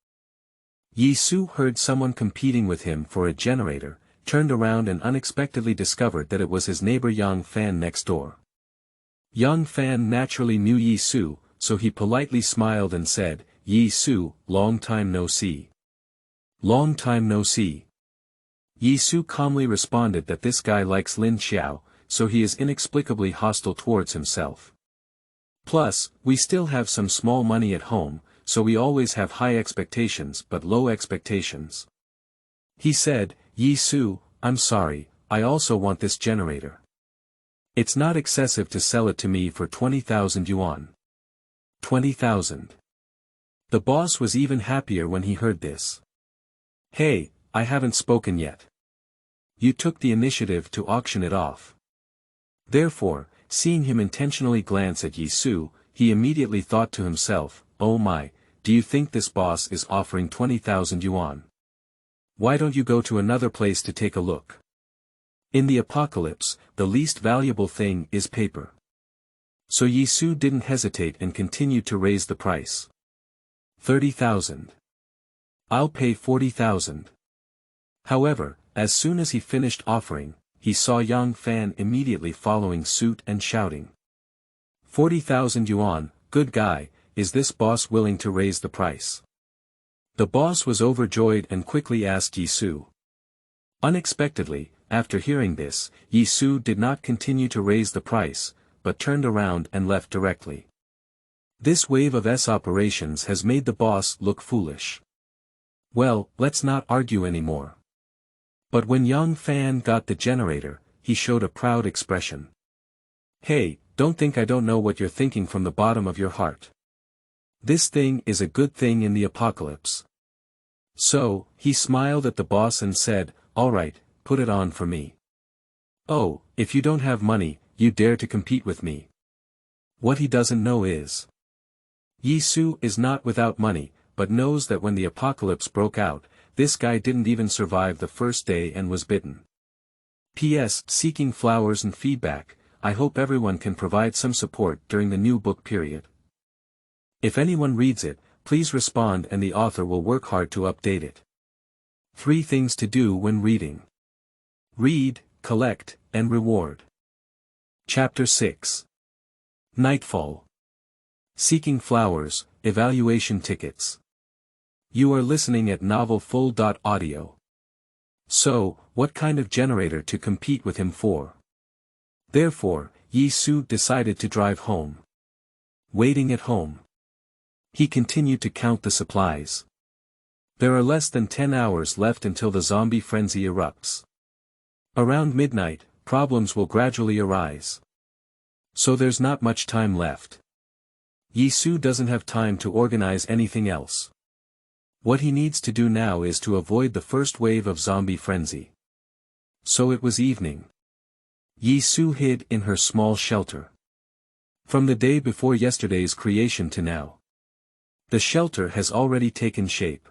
Yi Su heard someone competing with him for a generator, turned around and unexpectedly discovered that it was his neighbor Yang Fan next door. Yang Fan naturally knew Yi Su, so he politely smiled and said, "Yi Su, long time no see." Long time no see. Yi Su calmly responded that this guy likes Lin Qiao, so he is inexplicably hostile towards himself. Plus, we still have some small money at home, so we always have high expectations but low expectations. He said, "Yi Su, I'm sorry, I also want this generator. It's not excessive to sell it to me for 20,000 yuan. 20,000. The boss was even happier when he heard this. Hey, I haven't spoken yet. You took the initiative to auction it off. Therefore, seeing him intentionally glance at Yi Su, he immediately thought to himself, "Oh my, do you think this boss is offering 20,000 yuan? Why don't you go to another place to take a look?" In the apocalypse, the least valuable thing is paper. So Yi Su didn't hesitate and continued to raise the price. 30,000. I'll pay 40,000. However, as soon as he finished offering, he saw Yang Fan immediately following suit and shouting. 40,000 yuan, good guy, is this boss willing to raise the price? The boss was overjoyed and quickly asked Yi Su. Unexpectedly, after hearing this, Yi Su did not continue to raise the price, but turned around and left directly. This wave of S operations has made the boss look foolish. Well, let's not argue anymore. But when Yang Fan got the generator, he showed a proud expression. Hey, don't think I don't know what you're thinking from the bottom of your heart. This thing is a good thing in the apocalypse. So, he smiled at the boss and said, alright, put it on for me. Oh, if you don't have money, you dare to compete with me. What he doesn't know is. Yi Su is not without money, but knows that when the apocalypse broke out, this guy didn't even survive the first day and was bitten. P.S. Seeking flowers and feedback, I hope everyone can provide some support during the new book period. If anyone reads it, please respond and the author will work hard to update it. 3 things to do when reading. Read, collect, and reward. Chapter 6. Nightfall. Seeking flowers, evaluation tickets. You are listening at novelfull.audio. So, what kind of generator to compete with him for? Therefore, Yi Su decided to drive home. Waiting at home. He continued to count the supplies. There are less than 10 hours left until the zombie frenzy erupts. Around midnight, problems will gradually arise. So there's not much time left. Yi Su doesn't have time to organize anything else. What he needs to do now is to avoid the first wave of zombie frenzy. So it was evening. Yi Su hid in her small shelter. From the day before yesterday's creation to now, the shelter has already taken shape.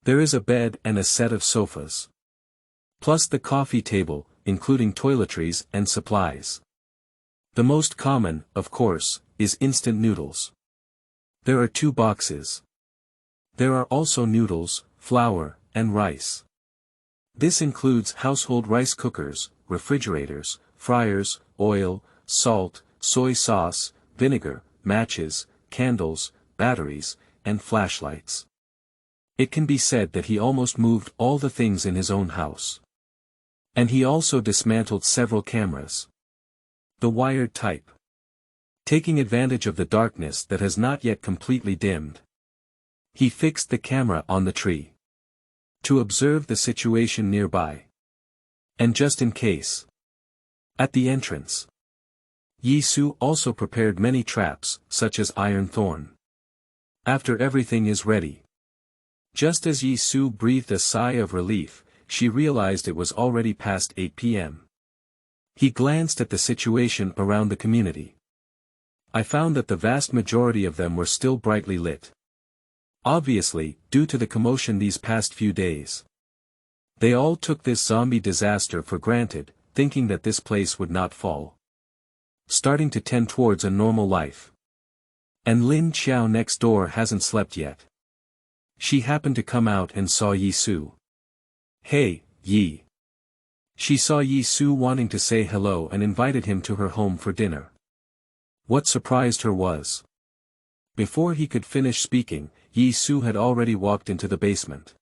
There is a bed and a set of sofas. Plus the coffee table, including toiletries and supplies. The most common, of course, is instant noodles. There are 2 boxes. There are also noodles, flour, and rice. This includes household rice cookers, refrigerators, fryers, oil, salt, soy sauce, vinegar, matches, candles, batteries, and flashlights. It can be said that he almost moved all the things in his own house. And he also dismantled several cameras. The wired type. Taking advantage of the darkness that has not yet completely dimmed. He fixed the camera on the tree. To observe the situation nearby. And just in case. At the entrance. Yi Su also prepared many traps, such as iron thorn. After everything is ready. Just as Yi Su breathed a sigh of relief, she realized it was already past 8 p.m. He glanced at the situation around the community. I found that the vast majority of them were still brightly lit. Obviously, due to the commotion these past few days. They all took this zombie disaster for granted, thinking that this place would not fall. Starting to tend towards a normal life. And Lin Qiao next door hasn't slept yet. She happened to come out and saw Yi Su. Hey, Yi. She saw Yi Su wanting to say hello and invited him to her home for dinner. What surprised her was. Before he could finish speaking, Yi Su had already walked into the basement.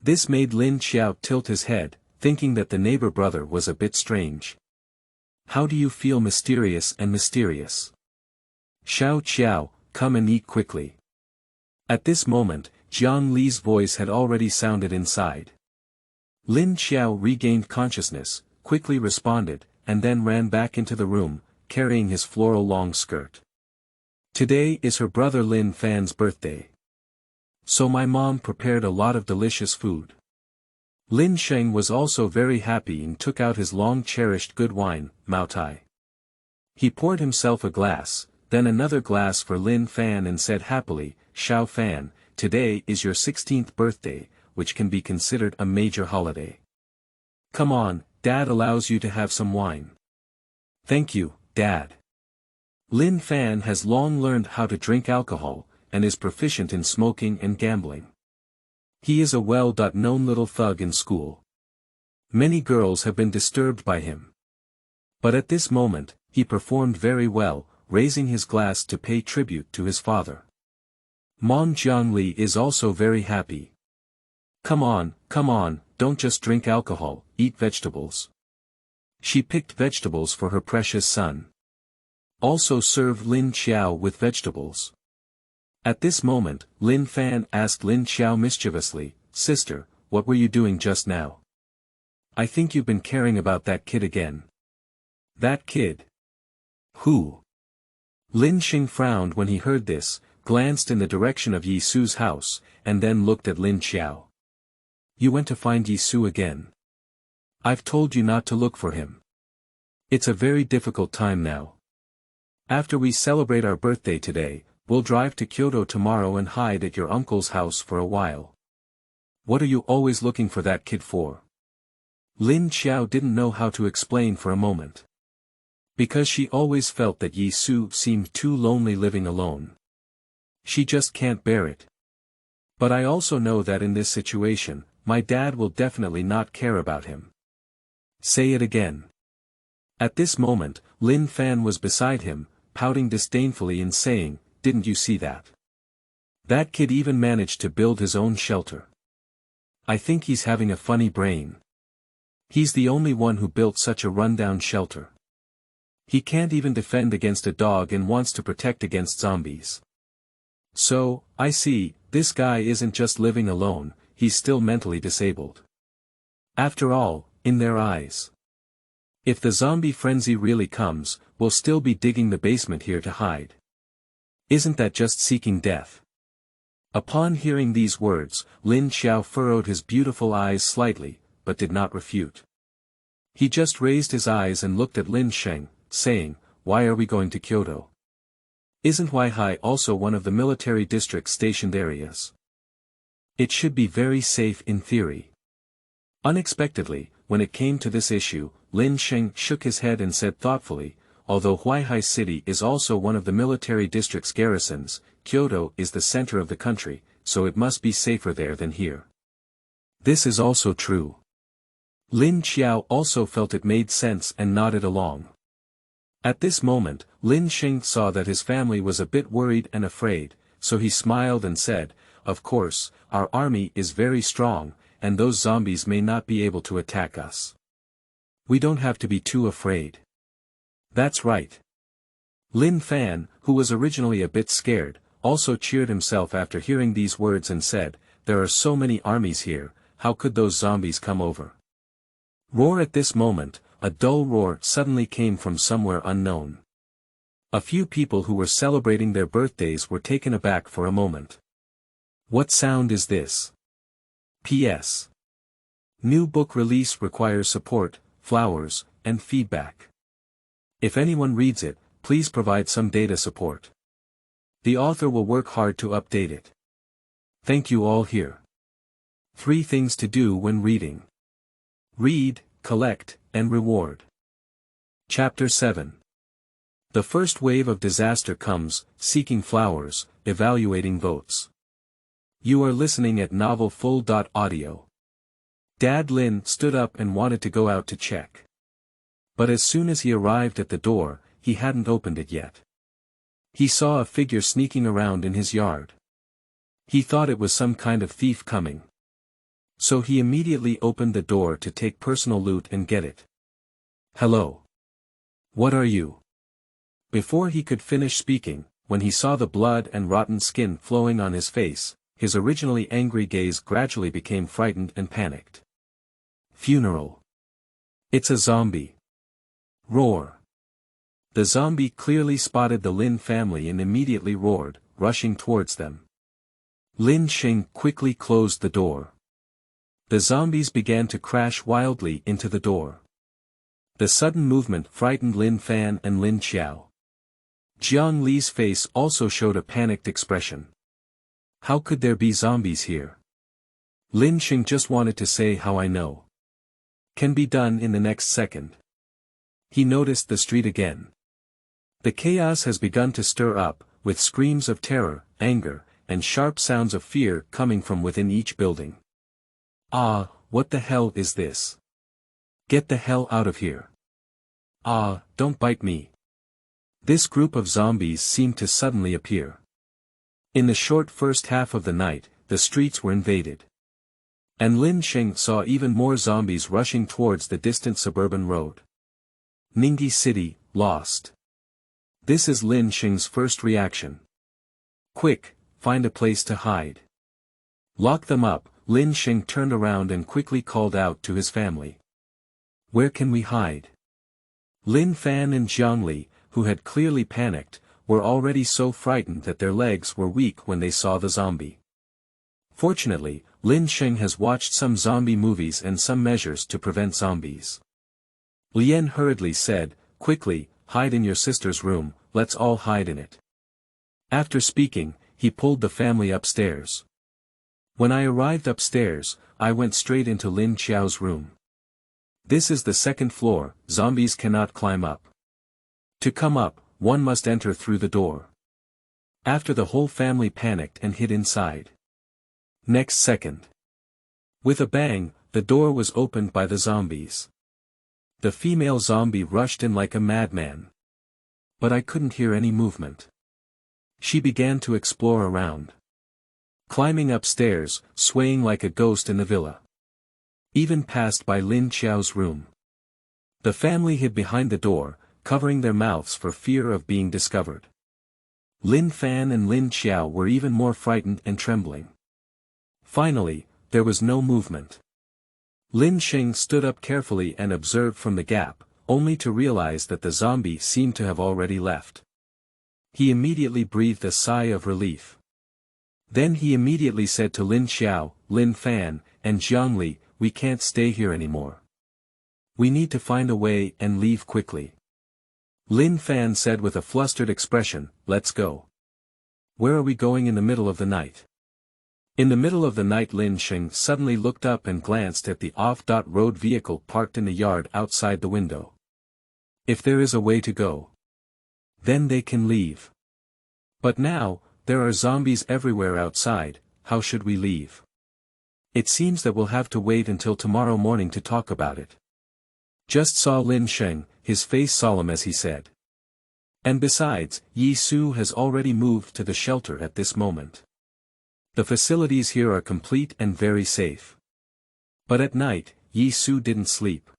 This made Lin Qiao tilt his head, thinking that the neighbor brother was a bit strange. How do you feel mysterious and mysterious? Xiao Qiao, come and eat quickly. At this moment, Jiang Li's voice had already sounded inside. Lin Qiao regained consciousness, quickly responded, and then ran back into the room, carrying his floral long skirt. Today is her brother Lin Fan's birthday. So my mom prepared a lot of delicious food. Lin Sheng was also very happy and took out his long-cherished good wine, Mao Tai. He poured himself a glass, then another glass for Lin Fan and said happily, Xiao Fan, today is your 16th birthday, which can be considered a major holiday. Come on, Dad allows you to have some wine. Thank you, Dad. Lin Fan has long learned how to drink alcohol, and is proficient in smoking and gambling. He is a well-known little thug in school. Many girls have been disturbed by him. But at this moment, he performed very well, raising his glass to pay tribute to his father. Mon Jiangli is also very happy. Come on, don't just drink alcohol, eat vegetables. She picked vegetables for her precious son. Also served Lin Qiao with vegetables. At this moment, Lin Fan asked Lin Qiao mischievously, "Sister, what were you doing just now? I think you've been caring about that kid again." That kid? Who? Lin Xing frowned when he heard this, glanced in the direction of Yi Su's house, and then looked at Lin Qiao. You went to find Yi Su again. I've told you not to look for him. It's a very difficult time now. After we celebrate our birthday today, we'll drive to Kyoto tomorrow and hide at your uncle's house for a while. What are you always looking for that kid for? Lin Qiao didn't know how to explain for a moment. Because she always felt that Yi Su seemed too lonely living alone. She just can't bear it. But I also know that in this situation, my dad will definitely not care about him. Say it again. At this moment, Lin Fan was beside him, pouting disdainfully and saying, "Didn't you see that? That kid even managed to build his own shelter. I think he's having a funny brain. He's the only one who built such a rundown shelter. He can't even defend against a dog and wants to protect against zombies. So, I see, this guy isn't just living alone, he's still mentally disabled. After all, in their eyes. If the zombie frenzy really comes, we'll still be digging the basement here to hide. Isn't that just seeking death?" Upon hearing these words, Lin Qiao furrowed his beautiful eyes slightly, but did not refute. He just raised his eyes and looked at Lin Sheng, saying, "Why are we going to Kyoto? Isn't Huaihai also one of the military district stationed areas? It should be very safe in theory." Unexpectedly, when it came to this issue, Lin Sheng shook his head and said thoughtfully, "Although Huaihai City is also one of the military district's garrisons, Kyoto is the center of the country, so it must be safer there than here." This is also true. Lin Qiao also felt it made sense and nodded along. At this moment, Lin Sheng saw that his family was a bit worried and afraid, so he smiled and said, "Of course, our army is very strong, and those zombies may not be able to attack us. We don't have to be too afraid." That's right. Lin Fan, who was originally a bit scared, also cheered himself after hearing these words and said, "There are so many armies here, how could those zombies come over?" Roar! At this moment, a dull roar suddenly came from somewhere unknown. A few people who were celebrating their birthdays were taken aback for a moment. What sound is this? P.S. New book release requires support, flowers, and feedback. If anyone reads it, please provide some data support. The author will work hard to update it. Thank you all here. 3 things to do when reading. Read, collect, and reward. Chapter 7. The first wave of disaster comes, seeking flowers, evaluating votes. You are listening at novelfull.audio. Dad Lin stood up and wanted to go out to check. But as soon as he arrived at the door, he hadn't opened it yet. He saw a figure sneaking around in his yard. He thought it was some kind of thief coming. So he immediately opened the door to take personal loot and get it. "Hello. What are you?" Before he could finish speaking, when he saw the blood and rotten skin flowing on his face, his originally angry gaze gradually became frightened and panicked. "Funeral. It's a zombie." Roar. The zombie clearly spotted the Lin family and immediately roared, rushing towards them. Lin Xing quickly closed the door. The zombies began to crash wildly into the door. The sudden movement frightened Lin Fan and Lin Qiao. Jiang Li's face also showed a panicked expression. How could there be zombies here? Lin Xing just wanted to say how I know. can be done in the next second. He noticed the street again. The chaos has begun to stir up, with screams of terror, anger, and sharp sounds of fear coming from within each building. Ah, what the hell is this? Get the hell out of here. Ah, don't bite me. This group of zombies seemed to suddenly appear. In the short first half of the night, the streets were invaded. And Lin Qiao saw even more zombies rushing towards the distant suburban road. Ningyi City, lost. This is Lin Qiao's first reaction. Quick, find a place to hide. Lock them up. Lin Qiao turned around and quickly called out to his family. Where can we hide? Lin Fan and Zhongli, who had clearly panicked, were already so frightened that their legs were weak when they saw the zombie. Fortunately, Lin Qiao has watched some zombie movies and some measures to prevent zombies. Lian hurriedly said, quickly, hide in your sister's room, let's all hide in it. After speaking, he pulled the family upstairs. When I arrived upstairs, I went straight into Lin Qiao's room. This is the second floor, zombies cannot climb up. To come up, one must enter through the door. After the whole family panicked and hid inside. Next second. With a bang, the door was opened by the zombies. The female zombie rushed in like a madman. But I couldn't hear any movement. She began to explore around. Climbing upstairs, swaying like a ghost in the villa. Even passed by Lin Qiao's room. The family hid behind the door, covering their mouths for fear of being discovered. Lin Fan and Lin Qiao were even more frightened and trembling. Finally, there was no movement. Lin Qiao stood up carefully and observed from the gap, only to realize that the zombie seemed to have already left. He immediately breathed a sigh of relief. Then he immediately said to Lin Qiao, Lin Fan, and Zhongli, we can't stay here anymore. We need to find a way and leave quickly. Lin Fan said with a flustered expression, let's go. Where are we going in the middle of the night? In the middle of the night Lin Qiao suddenly looked up and glanced at the off-road vehicle parked in the yard outside the window. If there is a way to go, then they can leave. But now, there are zombies everywhere outside, how should we leave? It seems that we'll have to wait until tomorrow morning to talk about it. Just saw Lin Qiao, his face solemn as he said. And besides, Yi Su has already moved to the shelter at this moment. The facilities here are complete and very safe. But at night, Yi Su didn't sleep.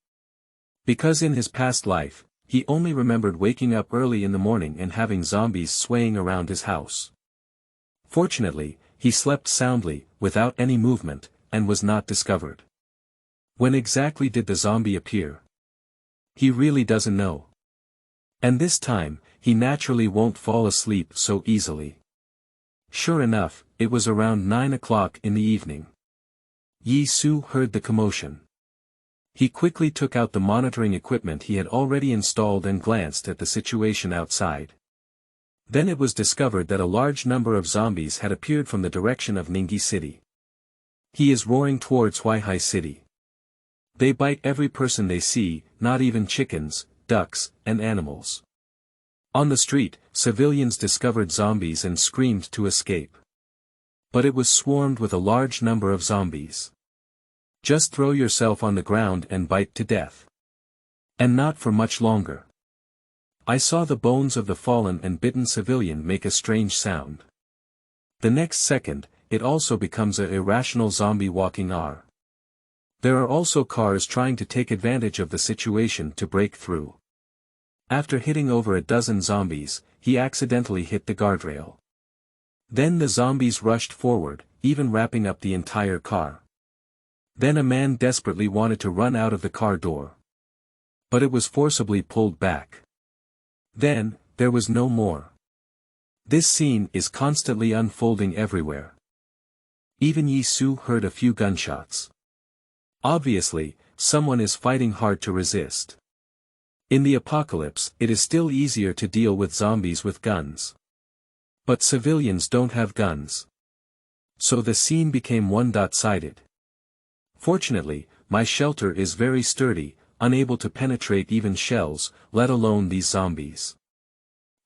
Because in his past life, he only remembered waking up early in the morning and having zombies swaying around his house. Fortunately, he slept soundly, without any movement, and was not discovered. When exactly did the zombie appear? He really doesn't know. And this time, he naturally won't fall asleep so easily. Sure enough, it was around 9 o'clock in the evening. Yi Su heard the commotion. He quickly took out the monitoring equipment he had already installed and glanced at the situation outside. Then it was discovered that a large number of zombies had appeared from the direction of Ningyi City. He is roaring towards Huaihai City. They bite every person they see, not even chickens, ducks, and animals. On the street, civilians discovered zombies and screamed to escape. But it was swarmed with a large number of zombies. Just throw yourself on the ground and bite to death. And not for much longer. I saw the bones of the fallen and bitten civilian make a strange sound. The next second, it also becomes an irrational zombie walking R. There are also cars trying to take advantage of the situation to break through. After hitting over a dozen zombies, he accidentally hit the guardrail. Then the zombies rushed forward, even wrapping up the entire car. Then a man desperately wanted to run out of the car door. But it was forcibly pulled back. Then, there was no more. This scene is constantly unfolding everywhere. Even Yi Su heard a few gunshots. Obviously, someone is fighting hard to resist. In the apocalypse, it is still easier to deal with zombies with guns. But civilians don't have guns. So the scene became one-sided. Fortunately, my shelter is very sturdy, unable to penetrate even shells, let alone these zombies.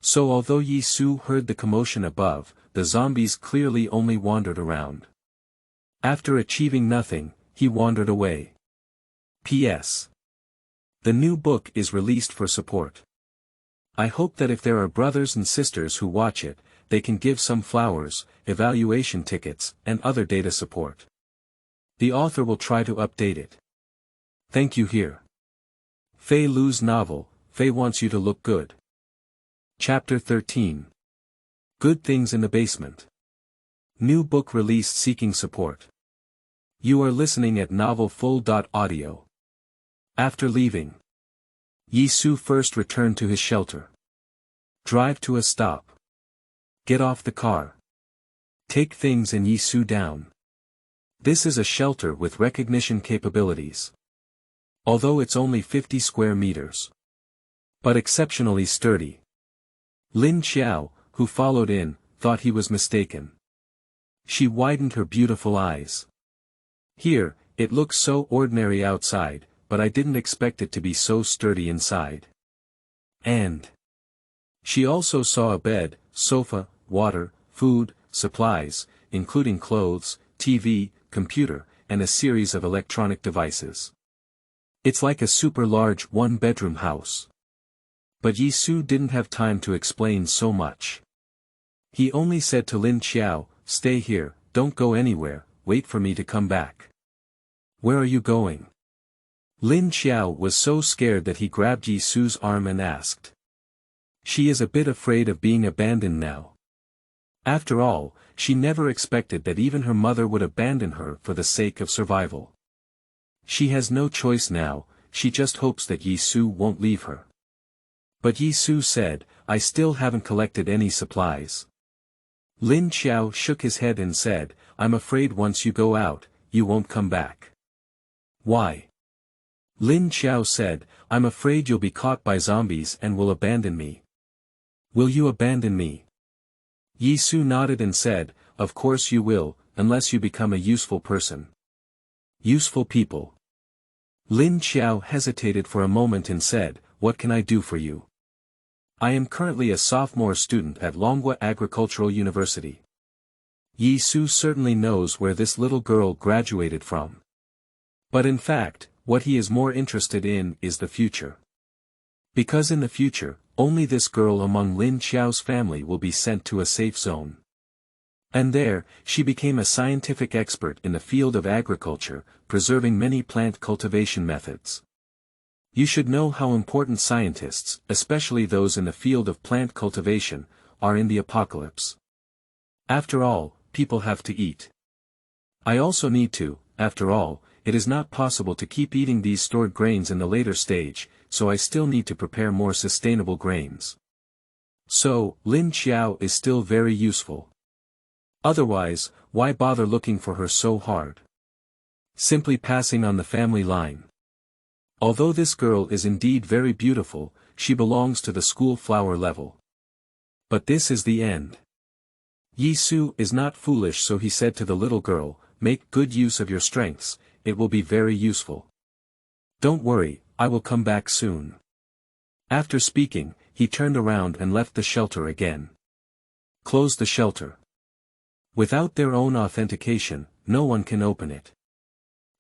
So although Yi Su heard the commotion above, the zombies clearly only wandered around. After achieving nothing, he wandered away. P.S. The new book is released for support. I hope that if there are brothers and sisters who watch it, they can give some flowers, evaluation tickets, and other data support. The author will try to update it. Thank you here. Feilu's novel, Fei Wants You to Look Good. Chapter 13. Good Things in the Basement. New book released seeking support. You are listening at novelfull.audio. After leaving, Yi Su first returned to his shelter. Drive to a stop. Get off the car. Take things and Yi Su down. This is a shelter with recognition capabilities. Although it's only 50 square meters. But exceptionally sturdy. Lin Qiao, who followed in, thought he was mistaken. She widened her beautiful eyes. Here, it looks so ordinary outside, but I didn't expect it to be so sturdy inside. And she also saw a bed, sofa, water, food, supplies, including clothes, TV, computer, and a series of electronic devices. It's like a super large one-bedroom house. But Yi Su didn't have time to explain so much. He only said to Lin Qiao, "Stay here, don't go anywhere, wait for me to come back." "Where are you going?" Lin Qiao was so scared that he grabbed Yi Su's arm and asked. She is a bit afraid of being abandoned now. After all, she never expected that even her mother would abandon her for the sake of survival. She has no choice now, she just hopes that Yi Su won't leave her. But Yi Su said, "I still haven't collected any supplies." Lin Qiao shook his head and said, "I'm afraid once you go out, you won't come back." "Why?" Lin Qiao said, "I'm afraid you'll be caught by zombies and will abandon me." "Will you abandon me?" Yi Su nodded and said, "Of course you will, unless you become a useful person." Useful people. Lin Qiao hesitated for a moment and said, "What can I do for you?" "I am currently a sophomore student at Longhua Agricultural University." Yi Su certainly knows where this little girl graduated from. But in fact, what he is more interested in is the future. Because in the future, only this girl among Lin Qiao's family will be sent to a safe zone. And there, she became a scientific expert in the field of agriculture, preserving many plant cultivation methods. You should know how important scientists, especially those in the field of plant cultivation, are in the apocalypse. After all, people have to eat. I also need to, after all, it is not possible to keep eating these stored grains in the later stage, so I still need to prepare more sustainable grains. So, Lin Qiao is still very useful. Otherwise, why bother looking for her so hard? Simply passing on the family line. Although this girl is indeed very beautiful, she belongs to the school flower level. But this is the end. Yi Su is not foolish, so he said to the little girl, "Make good use of your strengths, it will be very useful. Don't worry, I will come back soon." After speaking, he turned around and left the shelter again. Close the shelter. Without their own authentication, no one can open it.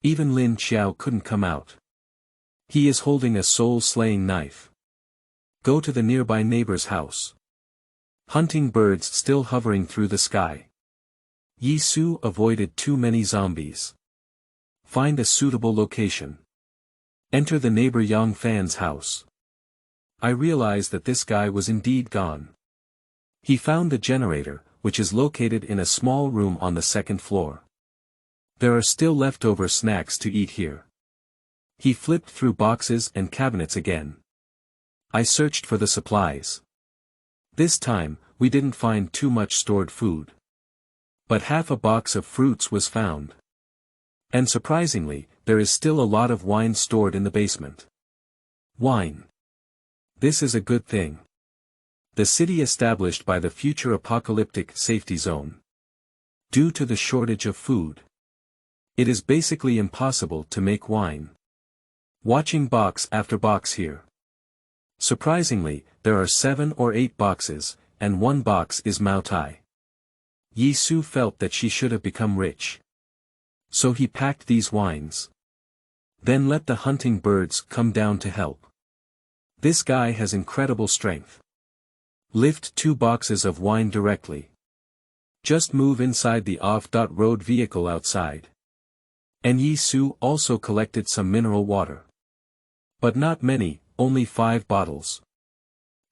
Even Lin Qiao couldn't come out. He is holding a soul-slaying knife. Go to the nearby neighbor's house. Hunting birds still hovering through the sky. Yi Su avoided too many zombies. Find a suitable location. Enter the neighbor Yang Fan's house. I realized that this guy was indeed gone. He found the generator, which is located in a small room on the second floor. There are still leftover snacks to eat here. He flipped through boxes and cabinets again. I searched for the supplies. This time, we didn't find too much stored food. But half a box of fruits was found. And surprisingly, there is still a lot of wine stored in the basement. Wine. This is a good thing. The city established by the future apocalyptic safety zone. Due to the shortage of food. It is basically impossible to make wine. Watching box after box here. Surprisingly, there are 7 or 8 boxes, and 1 box is Mao Tai. Yi Su felt that she should have become rich. So he packed these wines. Then let the hunting birds come down to help. This guy has incredible strength. Lift 2 boxes of wine directly. Just move inside the off-road vehicle outside. And Yi Su also collected some mineral water. But not many, only 5 bottles.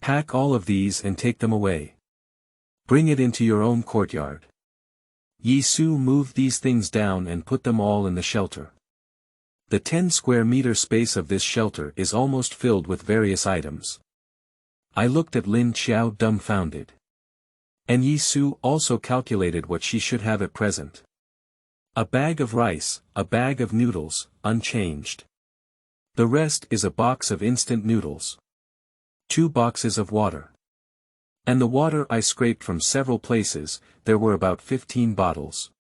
Pack all of these and take them away. Bring it into your own courtyard. Yi Su moved these things down and put them all in the shelter. The 10 square meter space of this shelter is almost filled with various items. I looked at Lin Qiao dumbfounded. And Yi Su also calculated what she should have at present. A bag of rice, a bag of noodles, unchanged. The rest is a box of instant noodles. 2 boxes of water. And the water I scraped from several places, there were about 15 bottles.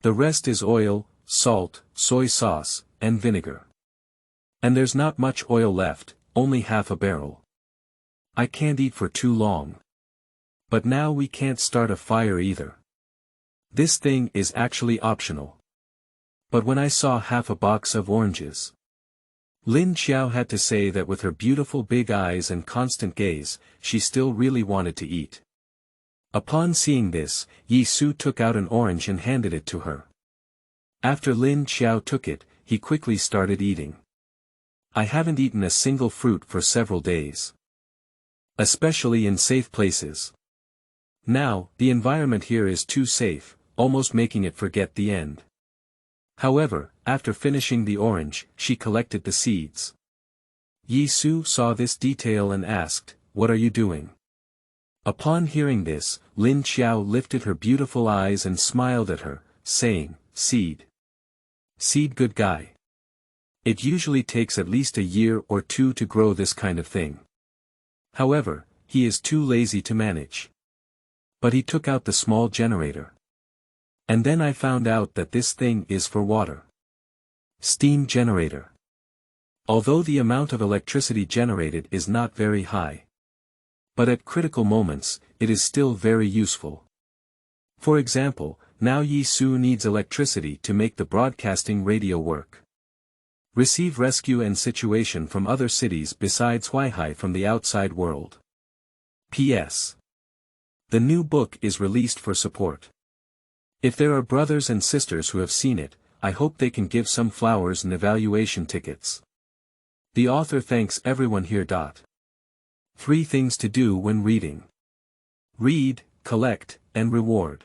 The rest is oil, salt, soy sauce, and vinegar. And there's not much oil left, only half a barrel. I can't eat for too long. But now we can't start a fire either. This thing is actually optional. But when I saw half a box of oranges, Lin Qiao had to say that with her beautiful big eyes and constant gaze, she still really wanted to eat. Upon seeing this, Yi Su took out an orange and handed it to her. After Lin Qiao took it, he quickly started eating. I haven't eaten a single fruit for several days. Especially in safe places. Now, the environment here is too safe, almost making it forget the end. However, after finishing the orange, she collected the seeds. Yi Su saw this detail and asked, "What are you doing?" Upon hearing this, Lin Qiao lifted her beautiful eyes and smiled at her, saying, "Seed. Seed good guy. It usually takes at least a year or 2 to grow this kind of thing. However, he is too lazy to manage." But he took out the small generator. And then I found out that this thing is for water. Steam generator. Although the amount of electricity generated is not very high. But at critical moments, it is still very useful. For example, now Yi Su needs electricity to make the broadcasting radio work. Receive rescue and situation from other cities besides Huaihai from the outside world. P.S. The new book is released for support. If there are brothers and sisters who have seen it, I hope they can give some flowers and evaluation tickets. The author thanks everyone here. 3 things to do when reading. Read, collect, and reward.